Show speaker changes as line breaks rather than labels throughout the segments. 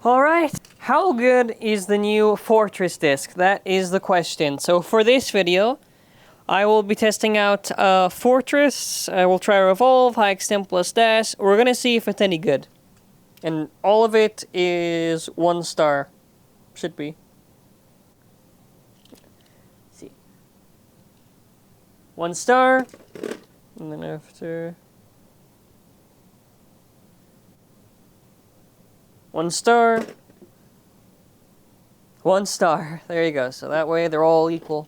Alright, how good is the new Fortress disc? That is the question. So for this video, I will be testing out Fortress, I will try Revolve, High Extent plus Dash. We're gonna see if it's any good. And all of it is 1 star. Should be. Let's see. 1 star. And then after... 1 star. 1 star. There you go. So that way they're all equal.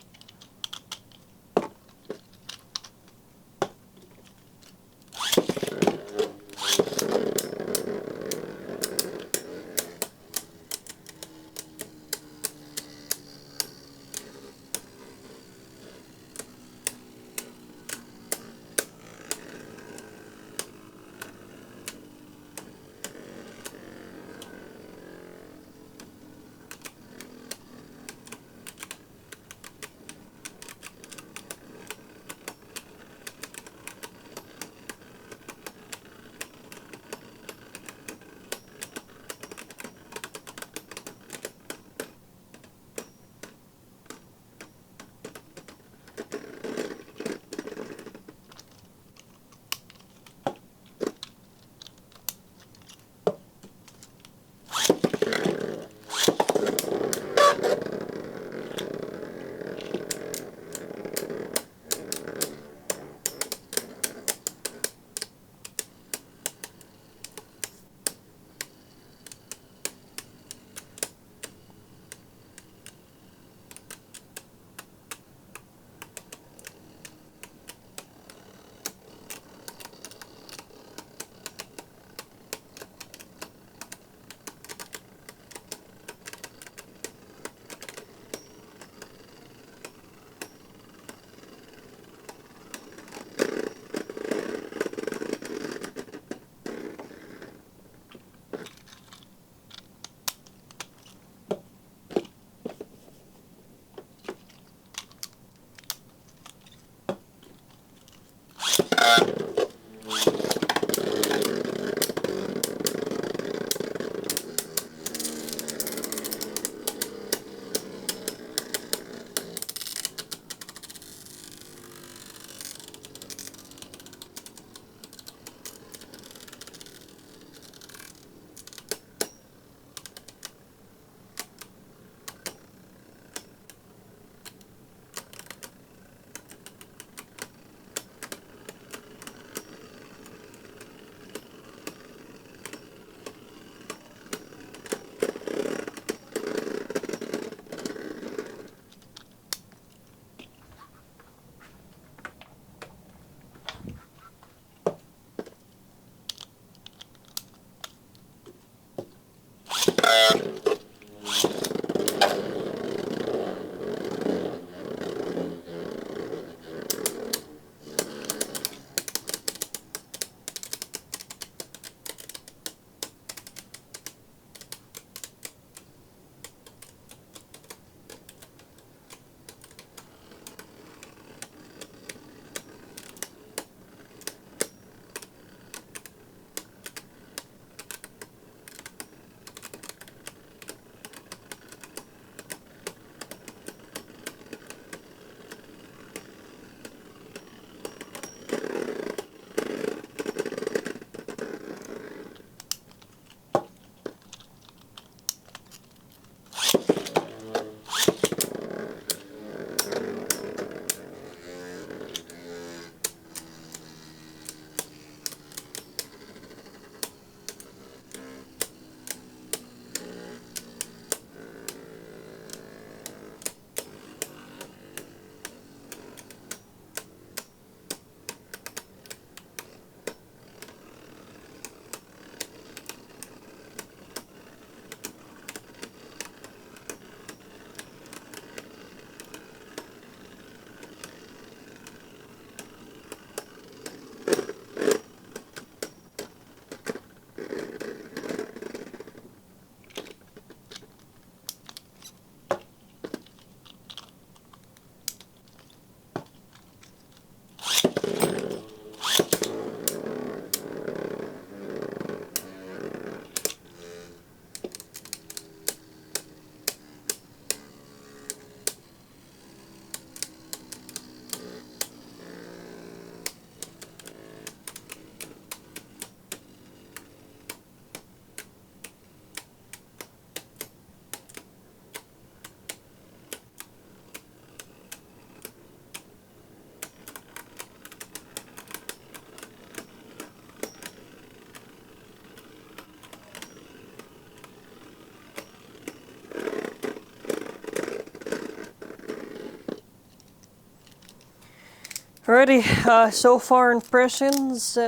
Alrighty, so far impressions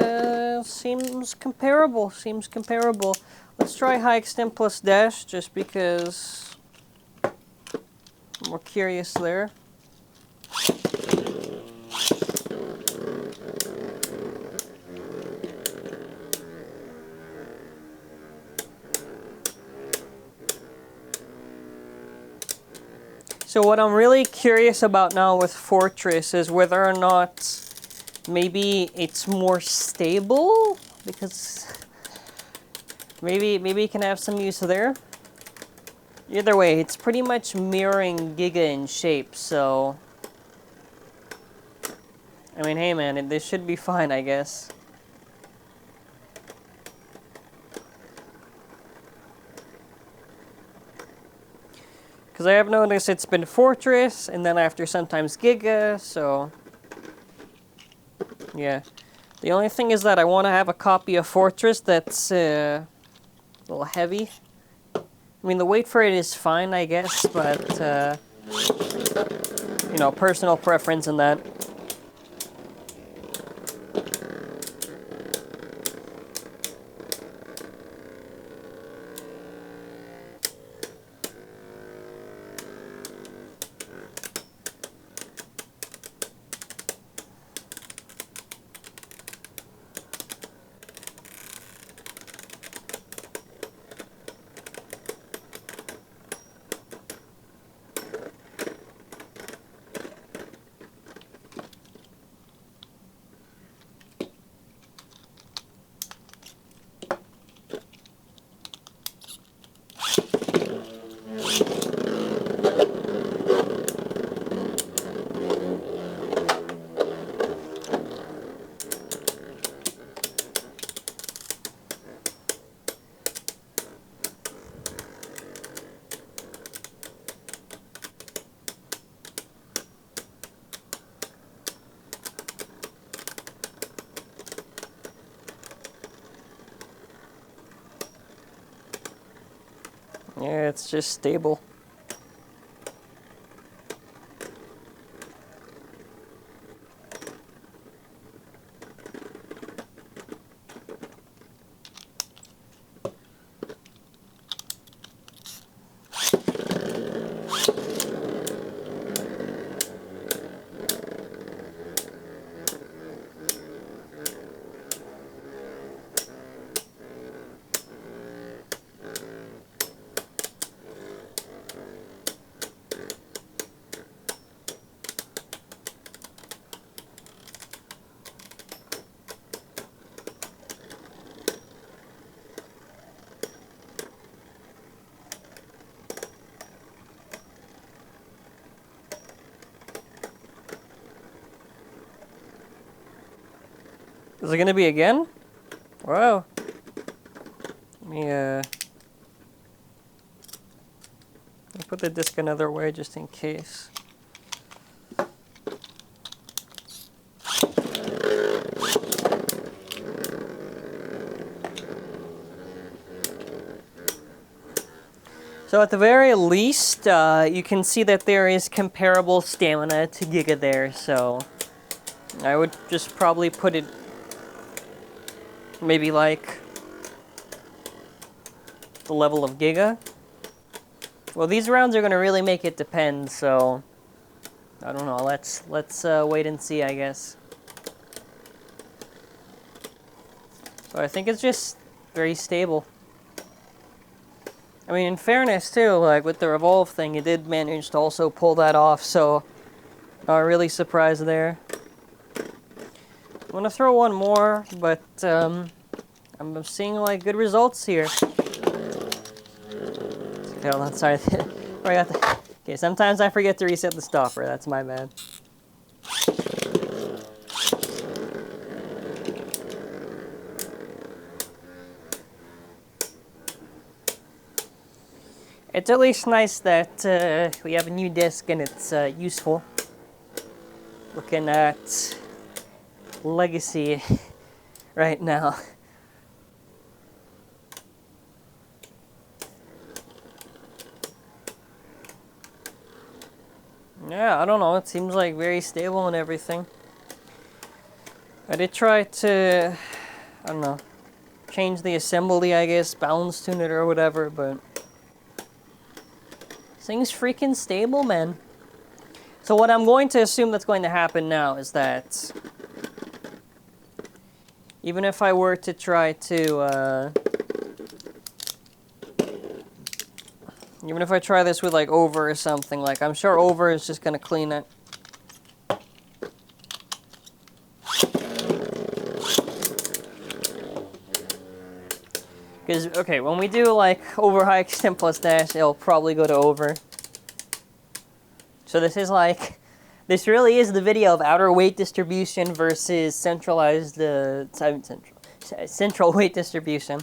seems comparable. Let's try high extent plus dash just because I'm more curious there. So what I'm really curious about now with Fortress is whether or not maybe it's more stable, because maybe it can have some use there. Either way, it's pretty much mirroring Giga in shape, so I mean, hey man, this should be fine, I guess. Because I have noticed it's been Fortress, and then after sometimes Giga, so yeah. The only thing is that I want to have a copy of Fortress that's a little heavy. I mean, the weight for it is fine, I guess, but you know, personal preference in that. Yeah, it's just stable. Is it gonna be again? Wow. Let me put the disc another way just in case. So at the very least, you can see that there is comparable stamina to Giga there, so I would just probably put it maybe like the level of Giga. Well, these rounds are going to really make it depend, so I don't know. Let's wait and see, I guess. So I think it's just very stable. I mean, in fairness too, like with the revolve thing, it did manage to also pull that off, so not really surprised there. I'm gonna throw one more, but I'm seeing like good results here. Okay, hold on, sorry. Okay, sometimes I forget to reset the stopper. That's my bad. It's at least nice that we have a new disc and it's useful. Looking at Legacy right now. Yeah, I don't know. It seems like very stable and everything. I did try to, I don't know, change the assembly, I guess, balance tune it or whatever, but this thing's freaking stable, man. So what I'm going to assume that's going to happen now is that even if I were to try to, even if I try this with like over or something, like I'm sure over is just gonna clean it. Because, okay, when we do like over high extent plus dash, it'll probably go to over. So this is like, this really is the video of outer weight distribution versus centralized, central weight distribution.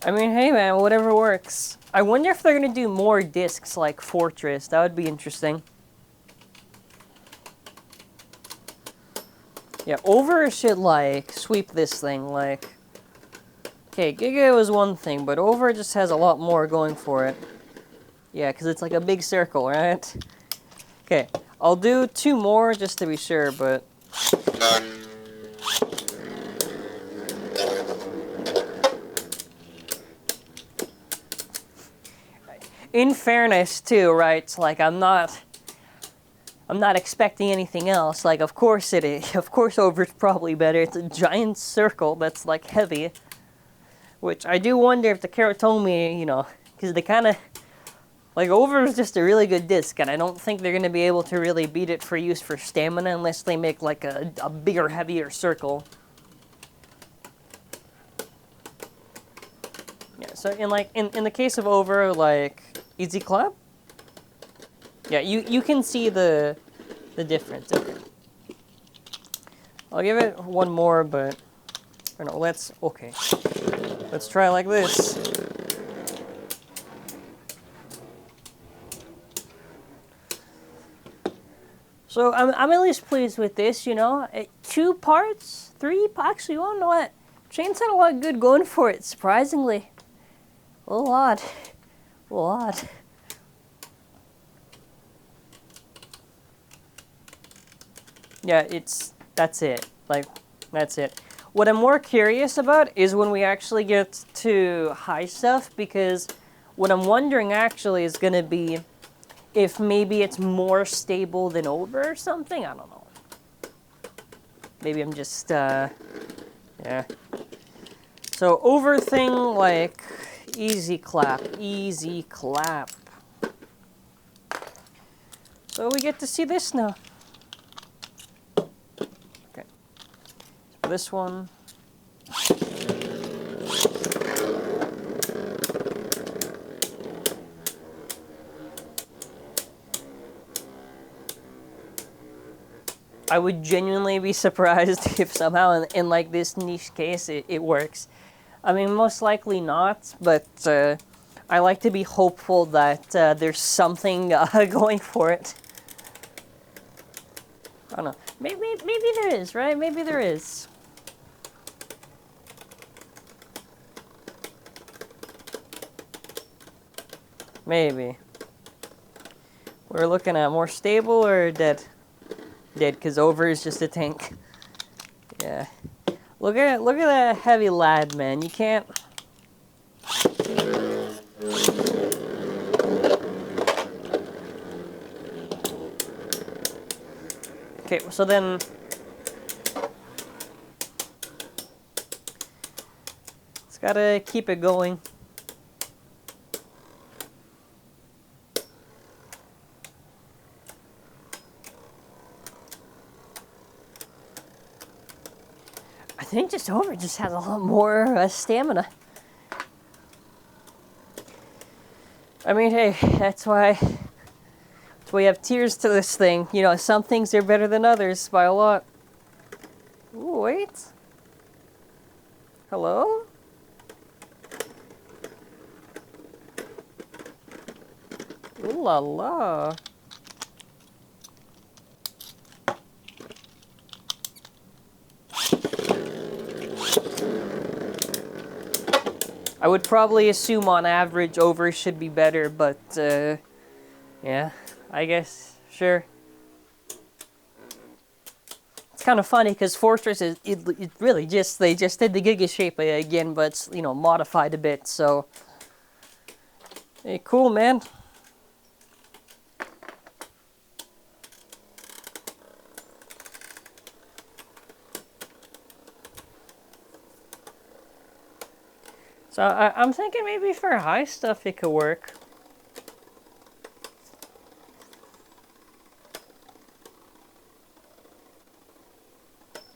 I mean, hey man, whatever works. I wonder if they're gonna do more discs like Fortress. That would be interesting. Yeah, over should like sweep this thing, like. Okay, Giga was one thing, but over just has a lot more going for it. Yeah, because it's like a big circle, right? Okay, I'll do 2 more just to be sure, but... In fairness, too, right? Like, I'm not expecting anything else. Like, of course it is. Of course over's probably better. It's a giant circle that's, like, heavy. Which I do wonder if the carrot told me, you know, because they kind of, like, over is just a really good disc, and I don't think they're going to be able to really beat it for use for stamina unless they make, like, a bigger, heavier circle. Yeah, so in the case of over, like, easy clap? Yeah, you can see the difference. Okay. I'll give it 1 more, but, or no, okay. Let's try like this. So I'm at least pleased with this, you know. 2 parts, 3. Actually, you wanna know what? Shane's had a lot of good going for it. Surprisingly, a little odd, a little odd. Yeah, that's it. Like, that's it. What I'm more curious about is when we actually get to high stuff, because what I'm wondering actually is going to be if maybe it's more stable than over or something. I don't know. Maybe I'm just, yeah. So over thing, like, easy clap, easy clap. So we get to see this now. This one. I would genuinely be surprised if somehow in like this niche case it works. I mean, most likely not, but I like to be hopeful that there's something going for it. I don't know. Maybe there is, right? Maybe there is. Maybe. We're looking at more stable or dead? Dead, because over is just a tank. Yeah. Look at that heavy lad, man. You can't... Okay, so then... It's gotta keep it going. I think just over just has a lot more stamina. I mean, hey, that's why we have tiers to this thing. You know, some things are better than others by a lot. Ooh, wait. Hello? Ooh la la. I would probably assume on average over should be better, but yeah, I guess, sure. It's kind of funny because Fortress is it really just they just did the Giga shape again, but it's, you know, modified a bit. So, hey, cool, man. So I'm thinking maybe for high stuff it could work.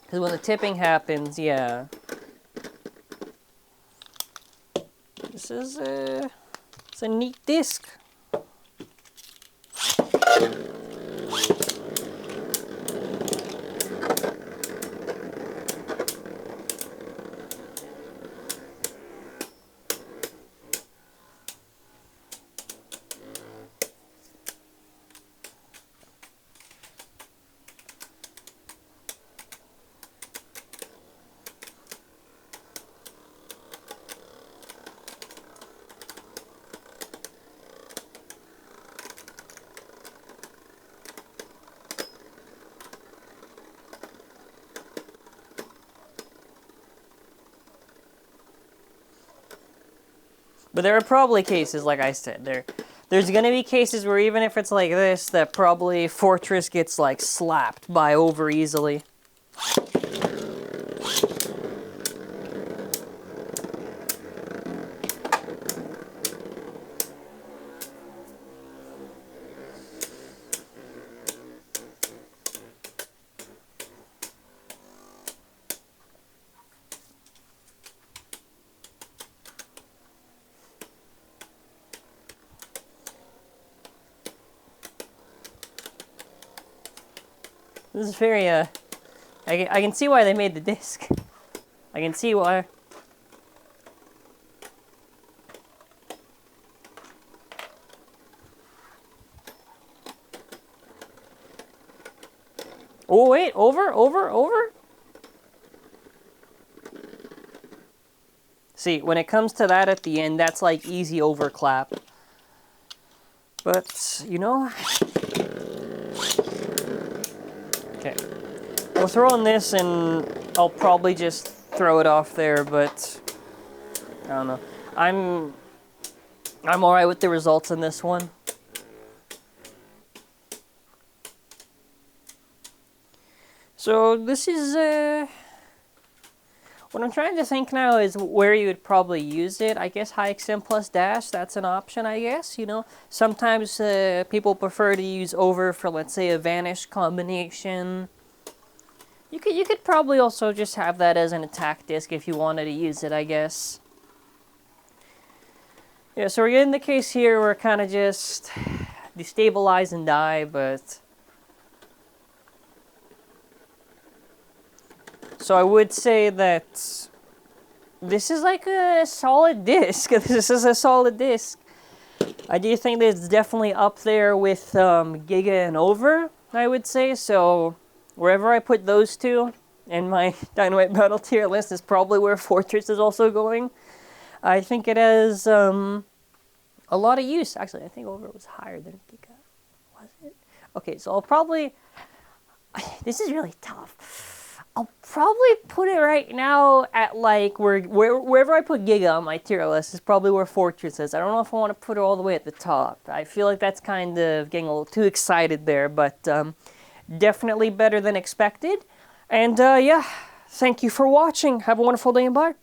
Because when the tipping happens, yeah. This is it's a neat disc. But there are probably cases, like I said, there's gonna be cases where even if it's like this, that probably Fortress gets like slapped by over easily. This is very, I can see why they made the disc. I can see why. Oh, wait, over? See, when it comes to that at the end, that's like easy overclap. But, you know... Okay, we'll throw in this and I'll probably just throw it off there, but I don't know. I'm alright with the results in this one. So this is, what I'm trying to think now is where you would probably use it. I guess high extend plus dash, that's an option, I guess, you know. Sometimes people prefer to use over for, let's say, a vanish combination. You could probably also just have that as an attack disc if you wanted to use it, I guess. Yeah, so we're getting the case here, we're kind of just destabilize and die, but... So I would say that this is like a solid disc. This is a solid disc. I do think that it's definitely up there with Giga and Over, I would say. So wherever I put those two in my Dynamite Battle tier list is probably where Fortress is also going. I think it has a lot of use. Actually, I think Over was higher than Giga. Was it? Okay, so I'll probably... This is really tough. I'll probably put it right now at like wherever I put Giga on my tier list is probably where Fortress is. I don't know if I want to put it all the way at the top. I feel like that's kind of getting a little too excited there, but definitely better than expected. And yeah, thank you for watching. Have a wonderful day and bye.